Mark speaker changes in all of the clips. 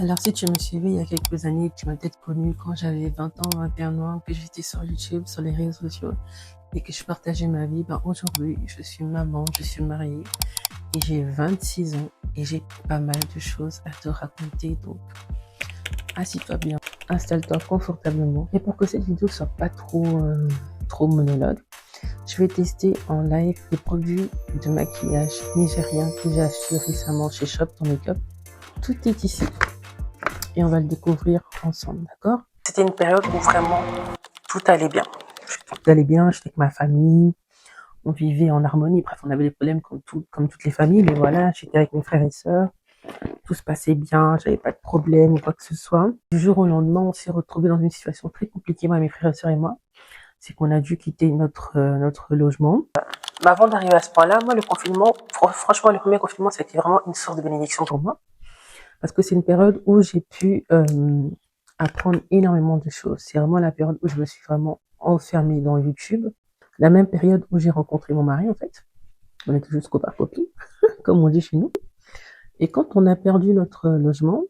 Speaker 1: Alors, si tu me suivais il y a quelques années, tu m'as peut-être connu quand j'avais 20 ans, 21 ans, que j'étais sur YouTube, sur les réseaux sociaux et que je partageais ma vie. Ben, aujourd'hui, je suis maman, je suis mariée et j'ai 26 ans et j'ai pas mal de choses à te raconter. Donc, assis-toi bien, installe-toi confortablement. Et pour que cette vidéo ne soit pas trop monologue, je vais tester en live les produits de maquillage nigérien que j'ai acheté récemment chez Shop ton Make-up. Tout est ici. Et on va le découvrir ensemble, d'accord? C'était une période où vraiment tout allait bien. Tout allait bien, j'étais avec ma famille, on vivait en harmonie. Bref, on avait des problèmes comme toutes les familles, mais voilà, j'étais avec mes frères et sœurs, tout se passait bien, j'avais pas de problème ou quoi que ce soit. Du jour au lendemain, on s'est retrouvés dans une situation très compliquée, moi, mes frères et sœurs et moi. C'est qu'on a dû quitter notre logement. Mais avant d'arriver à ce point-là, moi, le confinement, franchement, le premier confinement, ça a été vraiment une sorte de bénédiction pour moi. Parce que c'est une période où j'ai pu apprendre énormément de choses. C'est vraiment la période où je me suis vraiment enfermée dans YouTube. La même période où j'ai rencontré mon mari, en fait. On était juste copains-copines, comme on dit chez nous. Et quand on a perdu notre logement,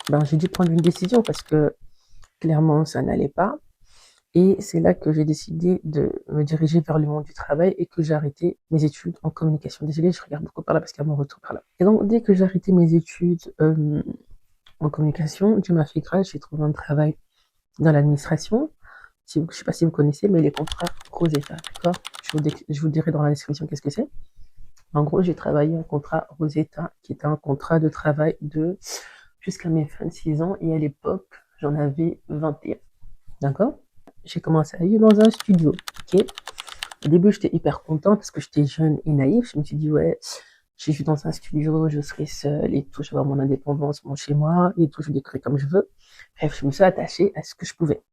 Speaker 1: ben, j'ai dû prendre une décision parce que clairement, ça n'allait pas. Et c'est là que j'ai décidé de me diriger vers le monde du travail et que j'ai arrêté mes études en communication. Désolée, je regarde beaucoup par là parce qu'il y a mon retour par là. Et donc, dès que j'ai arrêté mes études en communication, Dieu m'a fait grâce, j'ai trouvé un travail dans l'administration. Je ne sais pas si vous connaissez, mais les contrats Rosetta, d'accord? Je vous dirai dans la description qu'est-ce que c'est. En gros, j'ai travaillé un contrat Rosetta, qui était un contrat de travail de jusqu'à mes 26 ans, et à l'époque, j'en avais 21, d'accord? J'ai commencé à aller dans un studio, ok? Au début, j'étais hyper contente parce que j'étais jeune et naïve. Je me suis dit, ouais, je suis dans un studio, je serai seule et tout, je vais avoir mon indépendance, mon chez moi et tout, je vais décorer comme je veux. Bref, je me suis attachée à ce que je pouvais.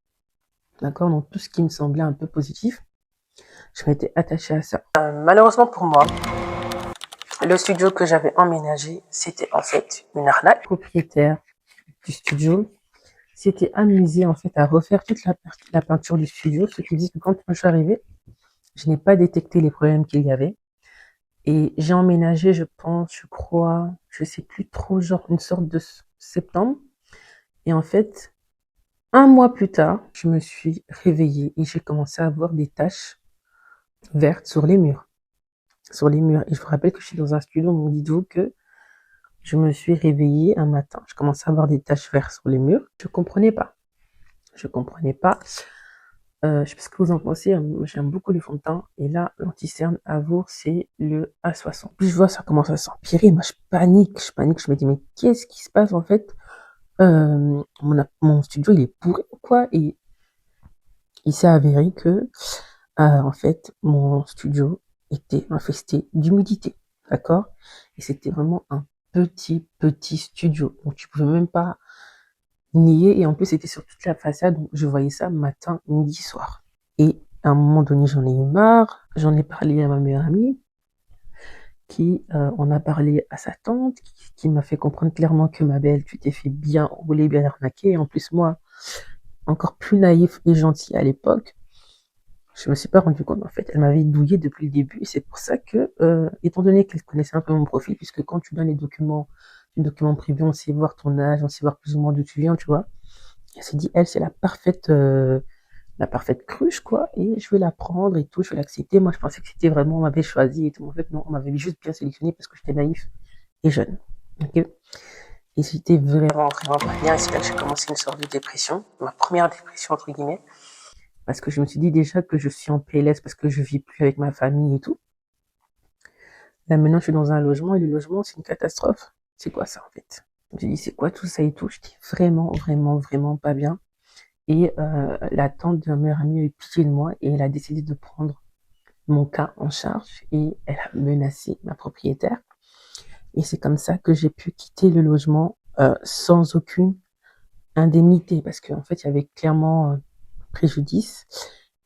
Speaker 1: D'accord? Donc, tout ce qui me semblait un peu positif, je m'étais attachée à ça. Malheureusement pour moi, le studio que j'avais emménagé, c'était en fait une arnaque. Le propriétaire du studio s'était amusé en fait à refaire toute la peinture du studio, ce qui dit que quand je suis arrivée, je n'ai pas détecté les problèmes qu'il y avait. Et j'ai emménagé, je pense, je crois, je sais plus trop, genre une sorte de septembre. Et en fait, un mois plus tard, je me suis réveillée et j'ai commencé à avoir des taches vertes sur les murs. Sur les murs. Et je vous rappelle que je suis dans un studio, donc dites-vous que je me suis réveillée un matin. Je commençais à avoir des taches vertes sur les murs. Je comprenais pas. Je comprenais pas. Je sais pas ce que vous en pensez. J'aime beaucoup les fonds de teint. Et là, l'anti-cerne Avour, c'est le A60. Puis je vois ça commence à s'empirer. Moi, je panique. Je me dis, mais qu'est-ce qui se passe en fait? Mon studio, il est pourri ou quoi? Et il s'est avéré que, en fait, mon studio était infesté d'humidité. D'accord? Et c'était vraiment un petit studio. Donc, tu pouvais même pas nier. Et en plus, c'était sur toute la façade. Donc, je voyais ça matin, midi, soir. Et à un moment donné, j'en ai eu marre. J'en ai parlé à ma meilleure amie qui en a parlé à sa tante, qui m'a fait comprendre clairement que ma belle, tu t'es fait bien rouler, bien arnaquer. Et en plus, moi, encore plus naïf et gentil à l'époque, je me suis pas rendu compte, en fait, elle m'avait douillé depuis le début. Et c'est pour ça que, étant donné qu'elle connaissait un peu mon profil, puisque quand tu donnes les documents privés, on sait voir ton âge, on sait voir plus ou moins d'où tu viens, tu vois. Elle s'est dit, elle, c'est la parfaite cruche, quoi, et je vais la prendre et tout, je vais l'accepter. Moi, je pensais que c'était vraiment, on m'avait choisi et tout. En fait, non, on m'avait juste bien sélectionné parce que j'étais naïf et jeune. Ok? Et c'était vraiment pas bien. Et c'est là que j'ai commencé une sorte de dépression, ma première dépression, entre guillemets, parce que je me suis dit déjà que je suis en PLS parce que je vis plus avec ma famille et tout. Là, maintenant, je suis dans un logement et le logement, c'est une catastrophe. C'est quoi ça, en fait? Je me suis dit, c'est quoi tout ça et tout? J'étais vraiment pas bien. Et la tante de ma meilleure amie a eu pitié de moi et elle a décidé de prendre mon cas en charge et elle a menacé ma propriétaire. Et c'est comme ça que j'ai pu quitter le logement sans aucune indemnité parce qu'en fait, il y avait clairement préjudice.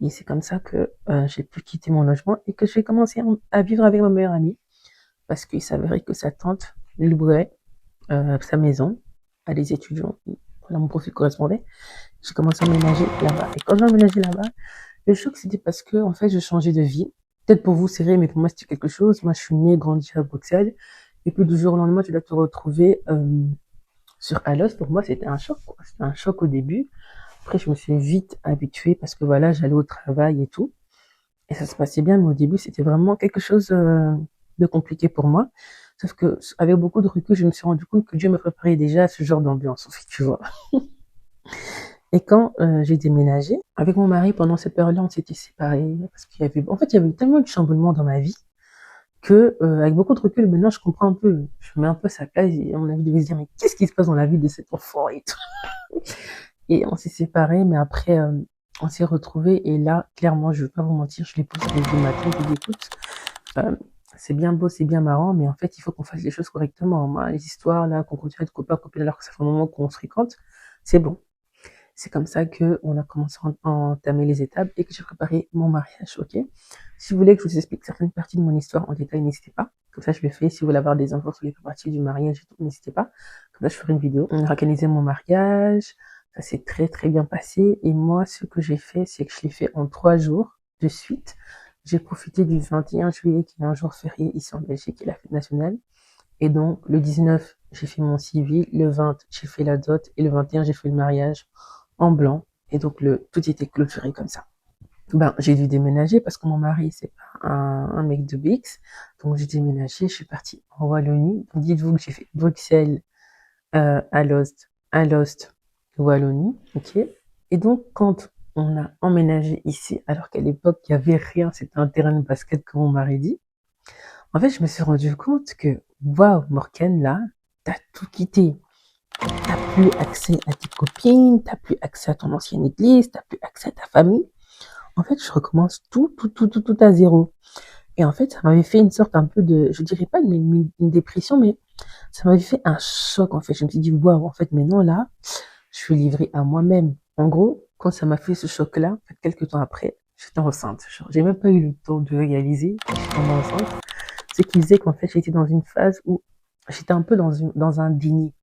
Speaker 1: Et c'est comme ça que j'ai pu quitter mon logement et que j'ai commencé à vivre avec ma meilleure amie parce qu'il s'avérait que sa tante louait sa maison à des étudiants. Voilà, mon profil correspondait. J'ai commencé à emménager là-bas. Et quand j'ai emménagé là-bas, le choc, c'était parce que, en fait, je changeais de vie. Peut-être pour vous, c'est rien, mais pour moi, c'était quelque chose. Moi, je suis née, grandie à Bruxelles. Et puis, du jour au lendemain, tu dois te retrouver sur Alos, pour moi, c'était un choc, quoi. C'était un choc au début. Après, je me suis vite habituée parce que voilà, j'allais au travail et tout. Et ça se passait bien, mais au début, c'était vraiment quelque chose de compliqué pour moi. Sauf que, avec beaucoup de recul, je me suis rendu compte que Dieu me préparait déjà à ce genre d'ambiance, en fait, tu vois. Et quand j'ai déménagé, avec mon mari, pendant cette période-là, on s'était séparés parce qu'il y avait, en fait, il y avait tellement de chamboulements dans ma vie que, avec beaucoup de recul, maintenant, je comprends un peu, je mets un peu sa place et à mon avis, de se dire, mais qu'est-ce qui se passe dans la vie de cet enfant et tout. Et on s'est séparés, mais après, on s'est retrouvés et là, clairement, je veux pas vous mentir, je l'ai poussé les deux matins, je lui ai dit, écoute, euh, c'est bien beau, c'est bien marrant, mais en fait, il faut qu'on fasse les choses correctement. Moi, les histoires, là, qu'on continue à être copains, copines, alors que ça fait un moment qu'on se fréquente, c'est bon. C'est comme ça que on a commencé à entamer les étapes et que j'ai préparé mon mariage, ok? Si vous voulez que je vous explique certaines parties de mon histoire en détail, n'hésitez pas. Comme ça, je le fais. Si vous voulez avoir des infos sur les parties du mariage et tout, n'hésitez pas. Comme ça, je ferai une vidéo. On a organisé mon mariage. Ça s'est très, très bien passé. Et moi, ce que j'ai fait, c'est que je l'ai fait en 3 jours de suite. J'ai profité du 21 juillet, qui est un jour férié ici en Belgique, qui est la fête nationale. Et donc, le 19, j'ai fait mon civil. Le 20, j'ai fait la dot. Et le 21, j'ai fait le mariage en blanc. Et donc, tout était clôturé comme ça. Ben, j'ai dû déménager parce que mon mari, c'est pas un mec de BX. Donc, j'ai déménagé, je suis partie en Wallonie. Donc, dites-vous que j'ai fait Bruxelles, Alost, Wallonie, ok. Et donc, quand on a emménagé ici, alors qu'à l'époque, il y avait rien, c'était un terrain de basket, comme on m'aurait dit. En fait, je me suis rendu compte que, waouh, Morgane, là, t'as tout quitté. T'as plus accès à tes copines, t'as plus accès à ton ancienne église, t'as plus accès à ta famille. En fait, je recommence tout à zéro. Et en fait, ça m'avait fait une sorte un peu de, je dirais pas une dépression, mais ça m'avait fait un choc, en fait. Je me suis dit, waouh, en fait, maintenant, là, je suis livrée à moi-même. En gros, quand ça m'a fait ce choc-là, en fait, quelques temps après, j'étais enceinte. Genre, j'ai même pas eu le temps de réaliser que j'étais enceinte. Ce qui faisait qu'en fait, j'étais dans une phase où j'étais un peu dans un déni.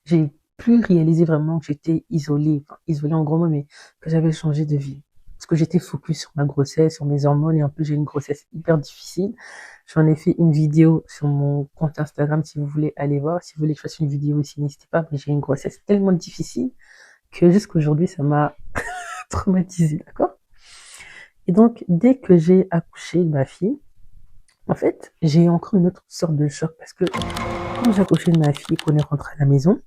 Speaker 1: J'ai plus réalisé vraiment que j'étais isolée, enfin, isolée en gros mots, mais que j'avais changé de vie. Parce que j'étais focus sur ma grossesse, sur mes hormones, et en plus j'ai une grossesse hyper difficile. J'en ai fait une vidéo sur mon compte Instagram si vous voulez aller voir. Si vous voulez que je fasse une vidéo aussi, n'hésitez pas, mais j'ai une grossesse tellement difficile que jusqu'aujourd'hui ça m'a traumatisée, d'accord? Et donc, dès que j'ai accouché de ma fille, en fait, j'ai encore une autre sorte de choc parce que quand j'ai accouché de ma fille et qu'on est rentré à la maison,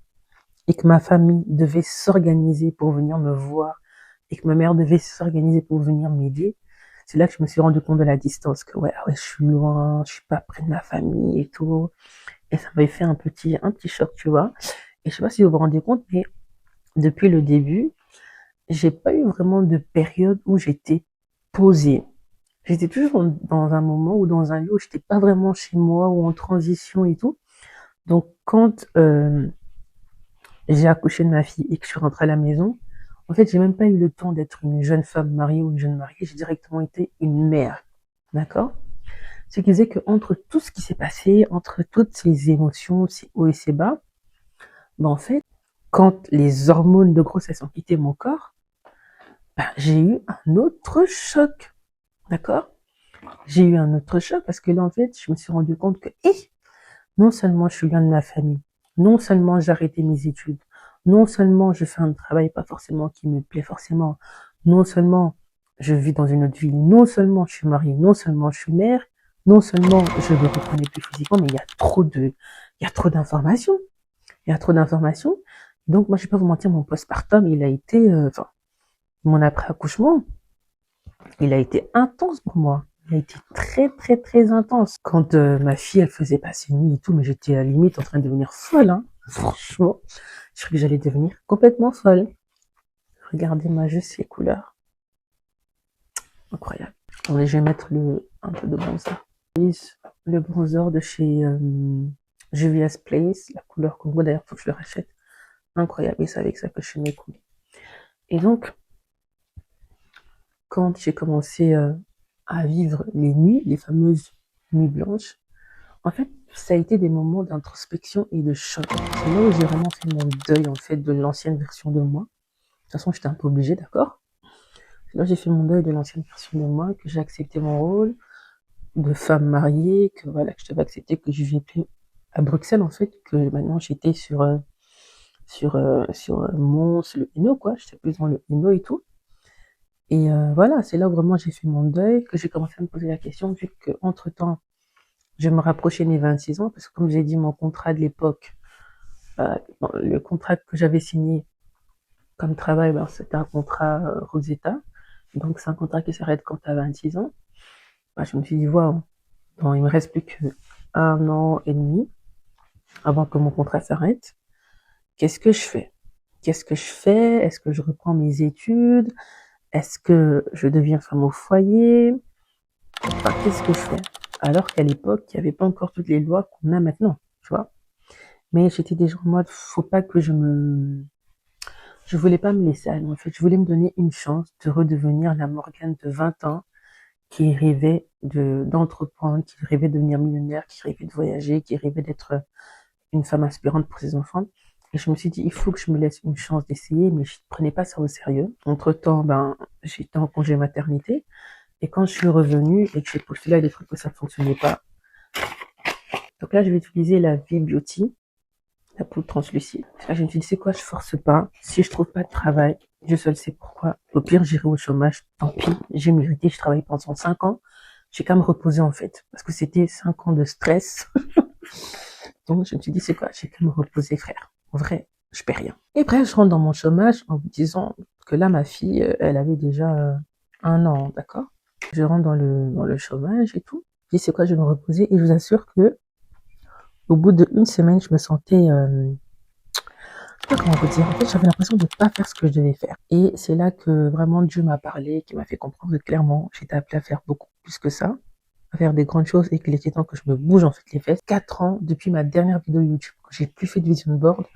Speaker 1: et que ma famille devait s'organiser pour venir me voir et que ma mère devait s'organiser pour venir m'aider, c'est là que je me suis rendu compte de la distance, que ouais, je suis loin, je suis pas près de ma famille et tout. Et ça m'avait fait un petit choc, tu vois. Et je sais pas si vous vous rendez compte, mais depuis le début, j'ai pas eu vraiment de période où j'étais posée. J'étais toujours dans un moment ou dans un lieu où j'étais pas vraiment chez moi ou en transition et tout. Donc quand j'ai accouché de ma fille et que je suis rentrée à la maison, en fait, j'ai même pas eu le temps d'être une jeune femme mariée ou une jeune mariée, j'ai directement été une mère. D'accord? Ce qui faisait que entre tout ce qui s'est passé, entre toutes ces émotions, ces hauts et ces bas, ben en fait, quand les hormones de grossesse ont quitté mon corps, ben, j'ai eu un autre choc. D'accord? J'ai eu un autre choc parce que là, en fait, je me suis rendu compte que, non seulement je suis loin de ma famille, non seulement j'ai arrêté mes études, non seulement je fais un travail pas forcément qui me plaît forcément, non seulement je vis dans une autre ville, non seulement je suis mariée, non seulement je suis mère, non seulement je me reconnais plus physiquement, mais il y a trop d'informations. Il y a trop d'informations. Donc, moi, je vais pas vous mentir, mon postpartum, il a été, enfin, mon après-accouchement, il a été intense pour moi. Il a été très intense. Quand ma fille, elle faisait passer une nuit et tout, mais j'étais à la limite en train de devenir folle, hein. Franchement, je crois que j'allais devenir complètement folle. Regardez-moi juste les couleurs. Incroyable. Attendez, je vais mettre un peu de bronzer. Le bronzer de chez Juvia's Place, la couleur Congo, d'ailleurs, faut que je le rachète. Incroyable, et c'est avec ça que je fais mes coups. Et donc, quand j'ai commencé à vivre les nuits, les fameuses nuits blanches, en fait, ça a été des moments d'introspection et de choc. C'est là où j'ai vraiment fait mon deuil, en fait, de l'ancienne version de moi. De toute façon, j'étais un peu obligée, d'accord? C'est là où j'ai fait mon deuil de l'ancienne version de moi, que j'ai accepté mon rôle de femme mariée, que voilà, que je devais accepter que je vivais plus à Bruxelles, en fait, que maintenant j'étais sur sur Mons, le Hainaut, quoi. J'étais plus dans le Hainaut et tout. Et voilà, c'est là où vraiment j'ai fait mon deuil, que j'ai commencé à me poser la question, vu qu'entre-temps, je me rapprochais des 26 ans, parce que comme j'ai dit, mon contrat de l'époque, le contrat que j'avais signé comme travail, ben, c'était un contrat Rosetta. Donc c'est un contrat qui s'arrête quand tu as 26 ans. Ben, je me suis dit, waouh, bon, il me reste plus qu'un an et demi avant que mon contrat s'arrête. Qu'est-ce que je fais? Qu'est-ce que je fais? Est-ce que je reprends mes études? Est-ce que je deviens femme au foyer? Enfin, qu'est-ce que je fais? Alors qu'à l'époque, il n'y avait pas encore toutes les lois qu'on a maintenant, tu vois. Mais j'étais déjà en mode, faut pas que je voulais pas me laisser aller, en fait. Je voulais me donner une chance de redevenir la Morgane de 20 ans qui rêvait d'entreprendre, qui rêvait de devenir millionnaire, qui rêvait de voyager, qui rêvait d'être une femme inspirante pour ses enfants. Et je me suis dit, il faut que je me laisse une chance d'essayer, mais je ne prenais pas ça au sérieux. Entre-temps, ben, j'étais en congé maternité. Et quand je suis revenue et que j'ai postulé à des trucs que ça ne fonctionnait pas, donc là, je vais utiliser la V-Beauty, la poudre translucide. Là, je me suis dit, c'est quoi, je force pas. Si je trouve pas de travail, Dieu seul sait pourquoi. Au pire, j'irai au chômage. Tant pis, j'ai mérité, je travaille pendant 5 ans. J'ai qu'à me reposer, en fait. Parce que c'était 5 ans de stress. Donc, je me suis dit, c'est quoi, j'ai qu'à me reposer, frère. En vrai, je perds rien. Et après, je rentre dans mon chômage en me disant que là, ma fille, elle avait déjà 1 an, d'accord? Je rentre dans le chômage et tout. Je dis, c'est quoi, je vais me reposer. Et je vous assure que au bout d'une semaine, je me sentais, je sais pas comment vous dire, en fait, j'avais l'impression de ne pas faire ce que je devais faire. Et c'est là que vraiment Dieu m'a parlé, qui m'a fait comprendre que clairement, j'étais appelée à faire beaucoup plus que ça, à faire des grandes choses et qu'il était temps que je me bouge en fait les fesses. 4 ans depuis ma dernière vidéo YouTube, que j'ai plus fait de vision board,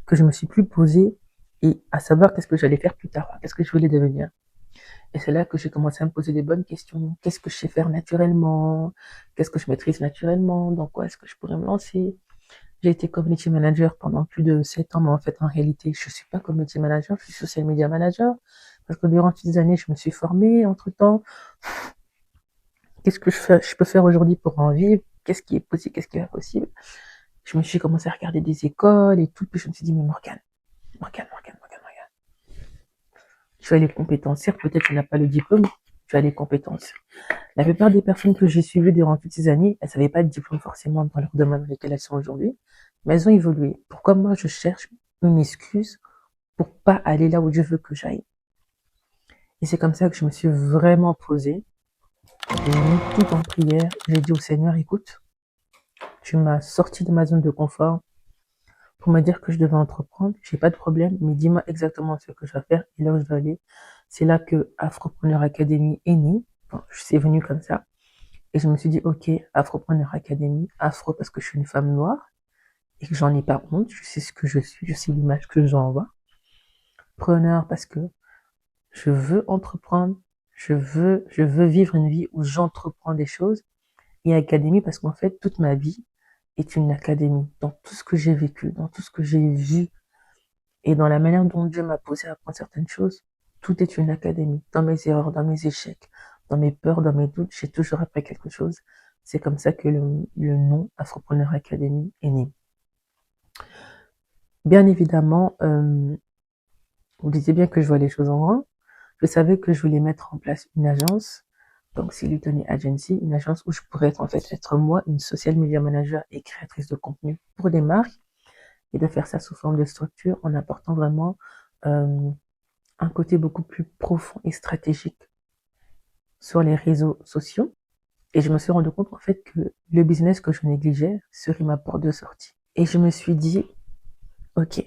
Speaker 1: que je me suis plus posée et à savoir qu'est-ce que j'allais faire plus tard, qu'est-ce que je voulais devenir. Et c'est là que j'ai commencé à me poser des bonnes questions. Qu'est-ce que je sais faire naturellement? Qu'est-ce que je maîtrise naturellement? Dans quoi est-ce que je pourrais me lancer? J'ai été community manager pendant plus de 7 ans, mais en fait, en réalité, je suis pas community manager, je suis social media manager. Parce que durant toutes ces années, je me suis formée. Entre-temps, qu'est-ce que je peux faire aujourd'hui pour en vivre? Qu'est-ce qui est possible? Qu'est-ce qui est pas possible? Je me suis commencé à regarder des écoles et tout, puis je me suis dit, mais Morgane. Tu as les compétences. Certes, peut-être tu n'as pas le diplôme, tu as les compétences. La plupart des personnes que j'ai suivies durant toutes ces années, elles n'avaient pas de diplôme forcément dans leur domaine dans lequel elles sont aujourd'hui, mais elles ont évolué. Pourquoi moi je cherche une excuse pour pas aller là où je veux que j'aille? Et c'est comme ça que je me suis vraiment posée. J'ai mis tout en prière. J'ai dit au Seigneur, écoute, tu m'as sorti de ma zone de confort pour me dire que je devais entreprendre. J'ai pas de problème, mais dis-moi exactement ce que je dois faire et là où je dois aller. C'est là que Afropreneur Academy est née. Bon, c'est venu comme ça. Et je me suis dit, ok, Afropreneur Academy, afro parce que je suis une femme noire et que j'en ai pas honte, je sais ce que je suis, je sais l'image que j'envoie. Preneur parce que je veux entreprendre, je veux vivre une vie où j'entreprends des choses. Et Académie parce qu'en fait, toute ma vie est une académie. Dans tout ce que j'ai vécu, dans tout ce que j'ai vu et dans la manière dont Dieu m'a posé à apprendre certaines choses, tout est une académie. Dans mes erreurs, dans mes échecs, dans mes peurs, dans mes doutes, j'ai toujours appris quelque chose. C'est comme ça que le nom Afropreneur Academy est né. Bien évidemment, vous disiez bien que je vois les choses en grand. Je savais que je voulais mettre en place une agence, donc c'est Lutony Agency, une agence où je pourrais être, en fait être moi, une social media manager et créatrice de contenu pour des marques, et de faire ça sous forme de structure en apportant vraiment un côté beaucoup plus profond et stratégique sur les réseaux sociaux. Et je me suis rendu compte en fait que le business que je négligeais serait ma porte de sortie. Et je me suis dit, ok,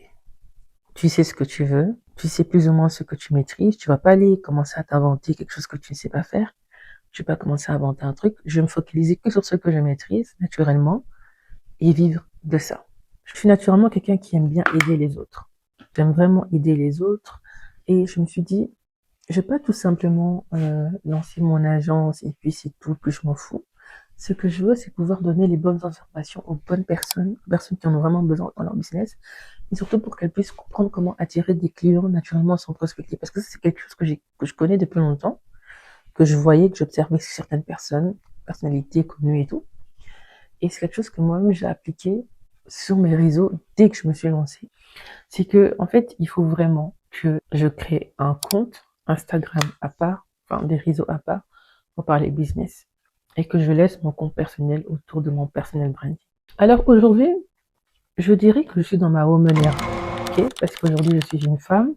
Speaker 1: tu sais ce que tu veux, tu sais plus ou moins ce que tu maîtrises, tu vas pas aller commencer à t'inventer quelque chose que tu ne sais pas faire, je vais pas commencer à inventer un truc, je vais me focaliser que sur ce que je maîtrise naturellement et vivre de ça. Je suis naturellement quelqu'un qui aime bien aider les autres. J'aime vraiment aider les autres et je me suis dit, je vais pas tout simplement lancer mon agence et puis c'est tout, puis je m'en fous. Ce que je veux, c'est pouvoir donner les bonnes informations aux bonnes personnes, aux personnes qui en ont vraiment besoin dans leur business, et surtout pour qu'elles puissent comprendre comment attirer des clients naturellement sans prospecter. Parce que c'est quelque chose que je connais depuis longtemps, que je voyais, que j'observais sur certaines personnes, personnalités connues et tout. Et c'est quelque chose que moi-même j'ai appliqué sur mes réseaux dès que je me suis lancée. C'est que, en fait, il faut vraiment que je crée un compte Instagram à part, enfin des réseaux à part, pour parler business. Et que je laisse mon compte personnel autour de mon personnel branding. Alors aujourd'hui, je dirais que je suis dans ma woman era, ok? Parce qu'aujourd'hui, je suis une femme,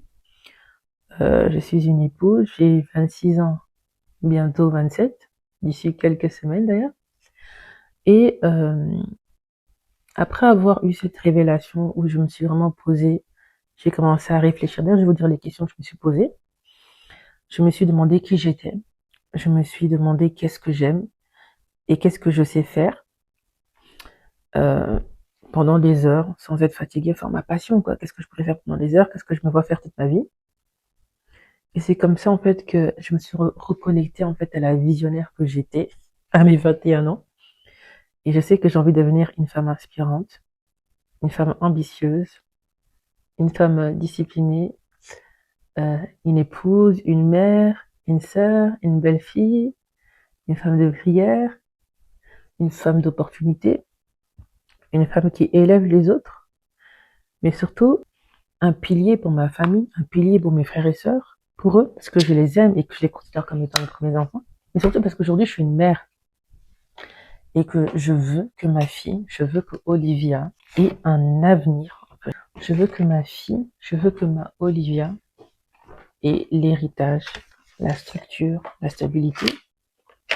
Speaker 1: je suis une épouse, j'ai 26 ans, bientôt 27, d'ici quelques semaines d'ailleurs. Et après avoir eu cette révélation où je me suis vraiment posée, j'ai commencé à réfléchir. D'ailleurs, je vais vous dire les questions que je me suis posées. Je me suis demandé qui j'étais. Je me suis demandé qu'est-ce que j'aime et qu'est-ce que je sais faire euh, pendant des heures sans être fatiguée, enfin ma passion quoi. Qu'est-ce que je pourrais faire pendant des heures? Qu'est-ce que je me vois faire toute ma vie? Et c'est comme ça en fait que je me suis reconnectée en fait à la visionnaire que j'étais à mes 21 ans. Et je sais que j'ai envie de devenir une femme inspirante, une femme ambitieuse, une femme disciplinée, une épouse, une mère, une sœur, une belle-fille, une femme de prière, une femme d'opportunité, une femme qui élève les autres, mais surtout un pilier pour ma famille, un pilier pour mes frères et sœurs, pour eux, parce que je les aime et que je les considère comme étant mes enfants, mais surtout parce qu'aujourd'hui je suis une mère et que je veux que ma fille, je veux que Olivia ait un avenir. Je veux que ma fille, je veux que ma Olivia ait l'héritage, la structure, la stabilité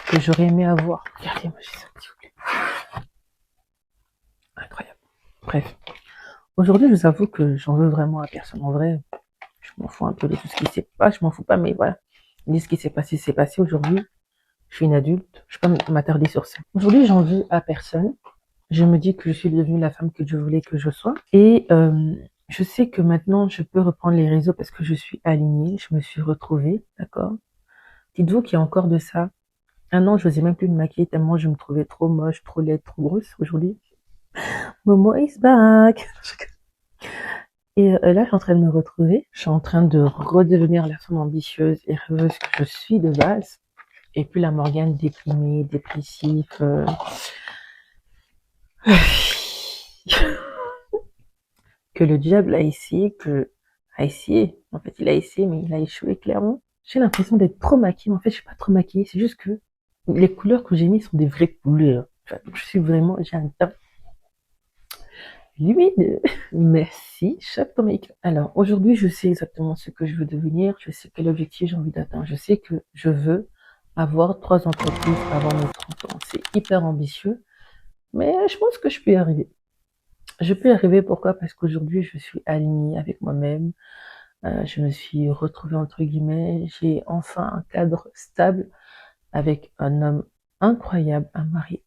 Speaker 1: que j'aurais aimé avoir. Regardez-moi, j'ai ça, s'il vous plaît. Incroyable. Bref. Aujourd'hui, je vous avoue que j'en veux vraiment à personne. En vrai, je m'en fous un peu de tout ce qui s'est passé. Je m'en fous pas, mais voilà. Dis ce qui s'est passé, c'est passé. Aujourd'hui, je suis une adulte. Je peux pas m'attarder sur ça. Aujourd'hui, j'en veux à personne. Je me dis que je suis devenue la femme que Dieu voulait que je sois. Et je sais que maintenant, je peux reprendre les réseaux parce que je suis alignée. Je me suis retrouvée, d'accord? Dites-vous qu'il y a encore de ça. Un an, je n'osais même plus me maquiller tellement je me trouvais trop moche, trop laide, trop grosse. Aujourd'hui, Momo is back. Et là, je suis en train de me retrouver. Je suis en train de redevenir la femme ambitieuse et rêveuse que je suis de base. Et puis la Morgane déprimée, dépressive. Que le diable a essayé. En fait, il a essayé, mais il a échoué clairement. J'ai l'impression d'être trop maquillée. En fait, je suis pas trop maquillée. C'est juste que les couleurs que j'ai mises sont des vraies couleurs. Enfin, je suis vraiment, j'ai un teint lumineux. Merci, Chapeau Make-up. Alors, aujourd'hui, je sais exactement ce que je veux devenir. Je sais quel objectif j'ai envie d'atteindre. Je sais que je veux avoir 3 entreprises avant mes 30 ans. C'est hyper ambitieux, mais je pense que je peux y arriver. Je peux y arriver, pourquoi? Parce qu'aujourd'hui, je suis alignée avec moi-même. Je me suis retrouvée, entre guillemets. J'ai enfin un cadre stable avec un homme incroyable, un mari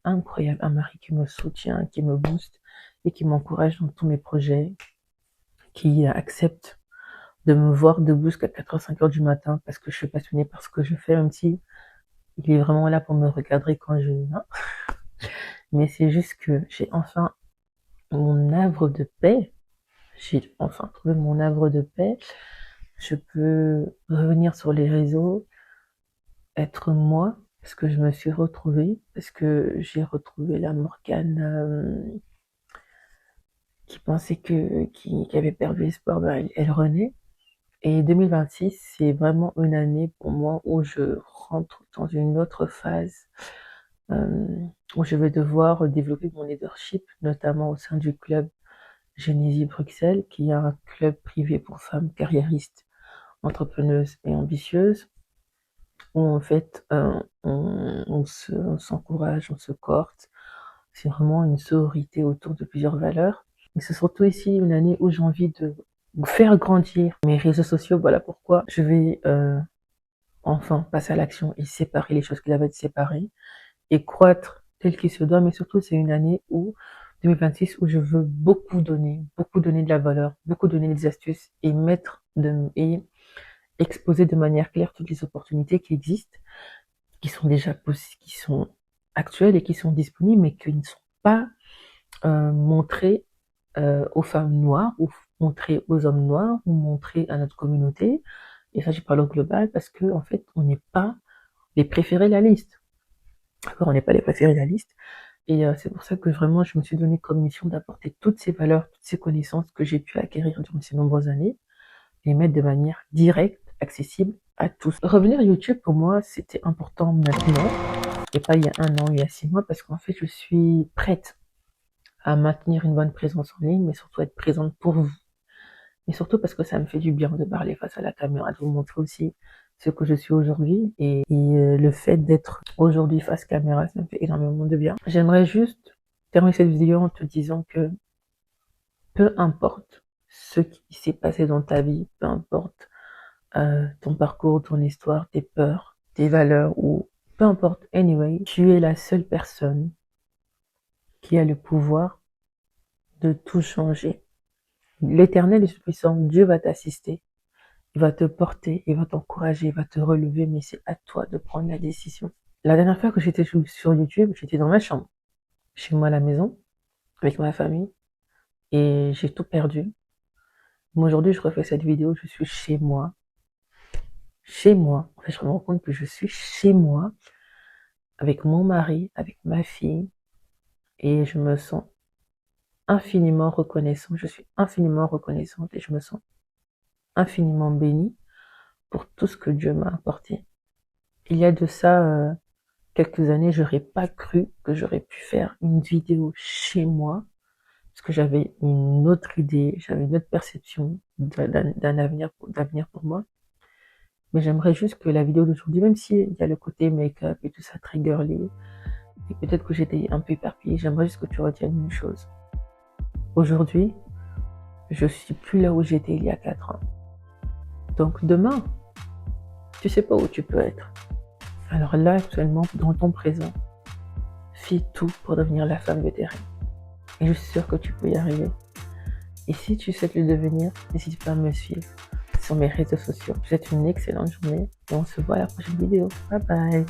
Speaker 1: qui me soutient, qui me booste et qui m'encourage dans tous mes projets, qui accepte de me voir debout jusqu'à 4h, 5h du matin parce que je suis passionnée par ce que je fais, même si il est vraiment là pour me regarder quand je... Non. Mais c'est juste que j'ai enfin mon havre de paix. J'ai enfin trouvé mon havre de paix. Je peux revenir sur les réseaux, être moi, parce que je me suis retrouvée, parce que j'ai retrouvé la Morgane qui pensait qui avait perdu espoir, ben, elle renaît. Et 2026, c'est vraiment une année pour moi où je rentre dans une autre phase, euh, où je vais devoir développer mon leadership, notamment au sein du club Genesis Bruxelles, qui est un club privé pour femmes carriéristes, entrepreneuses et ambitieuses, où en fait on s'encourage, on se cohorte. C'est vraiment une sororité autour de plusieurs valeurs. Mais c'est surtout ici une année où j'ai envie de faire grandir mes réseaux sociaux. Voilà pourquoi je vais enfin passer à l'action et séparer les choses qui doivent être séparées et croître tel qu'il se doit. Mais surtout, c'est une année où 2026 où je veux beaucoup donner de la valeur, beaucoup donner des astuces et et exposer de manière claire toutes les opportunités qui existent, qui sont déjà possibles, qui sont actuelles et qui sont disponibles, mais qui ne sont pas montrées aux femmes noires ou montrées aux hommes noirs ou montrées à notre communauté. Et ça, je parle au global parce que en fait, on n'est pas les préférés de la liste. D'accord, on n'est pas les préférés de la liste. Et c'est pour ça que vraiment je me suis donné comme mission d'apporter toutes ces valeurs, toutes ces connaissances que j'ai pu acquérir durant ces nombreuses années, les mettre de manière directe, accessible à tous. Revenir à YouTube, pour moi, c'était important maintenant, et pas il y a 1 an, il y a 6 mois, parce qu'en fait, je suis prête à maintenir une bonne présence en ligne, mais surtout être présente pour vous. Et surtout parce que ça me fait du bien de parler face à la caméra, de vous montrer aussi ce que je suis aujourd'hui. Et le fait d'être aujourd'hui face caméra, ça me fait énormément de bien. J'aimerais juste terminer cette vidéo en te disant que peu importe ce qui s'est passé dans ta vie, peu importe ton parcours, ton histoire, tes peurs, tes valeurs, ou peu importe, anyway, tu es la seule personne qui a le pouvoir de tout changer. L'Éternel est puissant, Dieu va t'assister, il va te porter, il va t'encourager, il va te relever, mais c'est à toi de prendre la décision. La dernière fois que j'étais sur YouTube, j'étais dans ma chambre, chez moi à la maison, avec ma famille, et j'ai tout perdu. Mais aujourd'hui, je refais cette vidéo, je suis chez moi. Chez moi. En fait, je me rends compte que je suis chez moi, avec mon mari, avec ma fille, et je me sens infiniment reconnaissant. Je suis infiniment reconnaissante et je me sens infiniment bénie pour tout ce que Dieu m'a apporté. Il y a de ça quelques années, j'aurais pas cru que j'aurais pu faire une vidéo chez moi, parce que j'avais une autre idée, j'avais une autre perception d'un avenir pour moi. Mais j'aimerais juste que la vidéo d'aujourd'hui, même s'il y a le côté make-up et tout ça très girly, et peut-être que j'étais un peu éparpillée, j'aimerais juste que tu retiennes une chose. Aujourd'hui, je suis plus là où j'étais il y a 4 ans. Donc demain, tu sais pas où tu peux être. Alors là, actuellement, dans ton présent, fais tout pour devenir la femme de tes rêves. Et je suis sûre que tu peux y arriver. Et si tu souhaites le devenir, n'hésite pas à me suivre sur mes réseaux sociaux. Je te souhaite une excellente journée et on se voit à la prochaine vidéo. Bye bye.